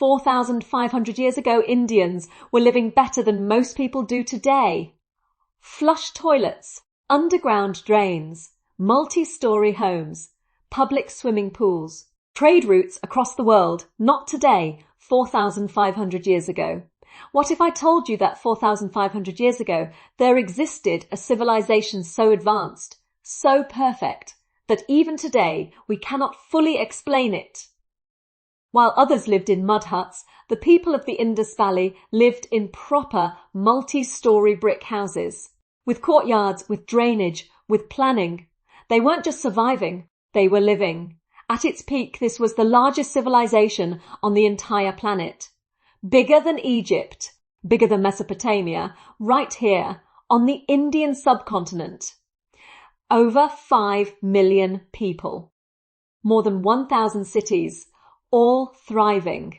4,500 years ago, Indians were living better than most people do today. Flush toilets, underground drains, multi-story homes, public swimming pools, trade routes across the world, not today, 4,500 years ago. What if I told you that 4,500 years ago there existed a civilization so advanced, so perfect, that even today we cannot fully explain it? While others lived in mud huts, the people of the Indus Valley lived in proper multi-story brick houses, with courtyards, with drainage, with planning. They weren't just surviving, they were living. At its peak, this was the largest civilization on the entire planet. Bigger than Egypt, bigger than Mesopotamia, right here on the Indian subcontinent. Over 5 million people. More than 1,000 cities, all thriving.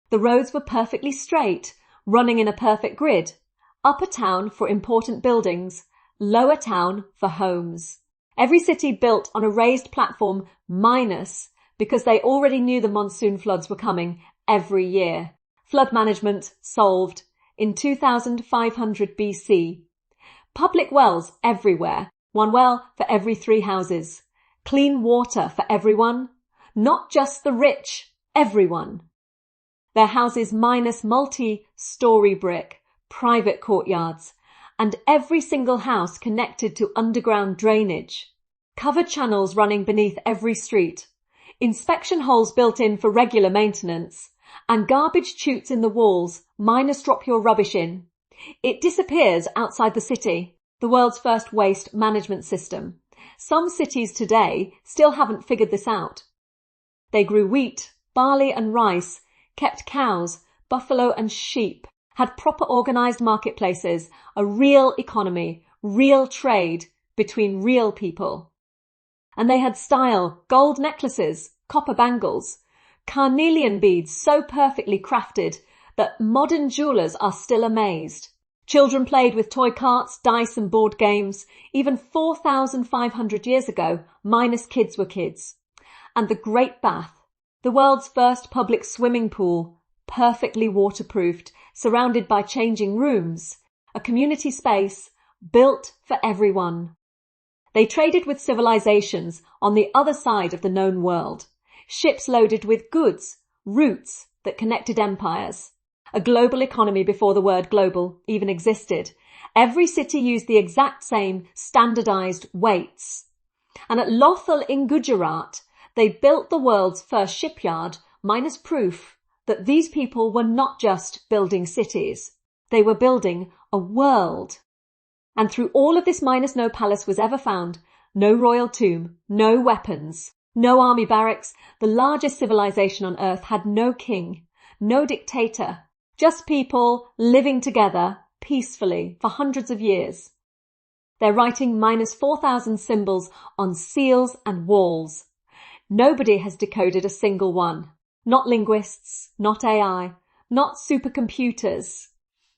The roads were perfectly straight, running in a perfect grid. Upper town for important buildings, lower town for homes. Every city built on a raised platform minus because they already knew the monsoon floods were coming every year. Flood management solved in 2500 BC. Public wells everywhere, one well for every 3 houses. Clean water for everyone, not just the rich, everyone. Their houses minus multi-story brick, private courtyards, and every single house connected to underground drainage. Covered channels running beneath every street. Inspection holes built in for regular maintenance. And garbage chutes in the walls, minus drop your rubbish in. It disappears outside the city, the world's first waste management system. Some cities today still haven't figured this out. They grew wheat, barley and rice, kept cows, buffalo and sheep, had proper organized marketplaces, a real economy, real trade between real people. And they had style, gold necklaces, copper bangles, carnelian beads so perfectly crafted that modern jewelers are still amazed. Children played with toy carts, dice and board games. Even 4,500 years ago, minus kids were kids. And the Great Bath, the world's first public swimming pool, perfectly waterproofed, surrounded by changing rooms, a community space built for everyone. They traded with civilizations on the other side of the known world. Ships loaded with goods, routes that connected empires. A global economy before the word global even existed. Every city used the exact same standardized weights. And at Lothal in Gujarat, they built the world's first shipyard, minus proof that these people were not just building cities. They were building a world. And through all of this minus no palace was ever found, no royal tomb, no weapons, no army barracks. The largest civilization on earth had no king, no dictator, just people living together peacefully for hundreds of years. They're writing minus 4,000 symbols on seals and walls. Nobody has decoded a single one. Not linguists, not AI, not supercomputers.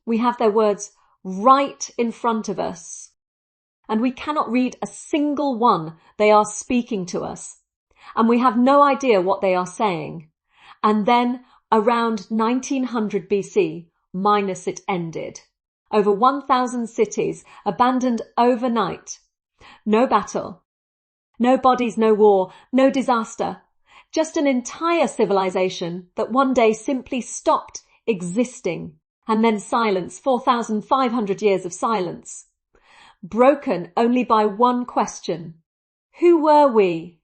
We have their words right in front of us. And we cannot read a single one. They are speaking to us. And we have no idea what they are saying. And then around 1900 BC, minus it ended. Over 1,000 cities abandoned overnight. No battle. No bodies, no war, no disaster. Just an entire civilization that one day simply stopped existing. And then silence, 4,500 years of silence. Broken only by one question. Who were we?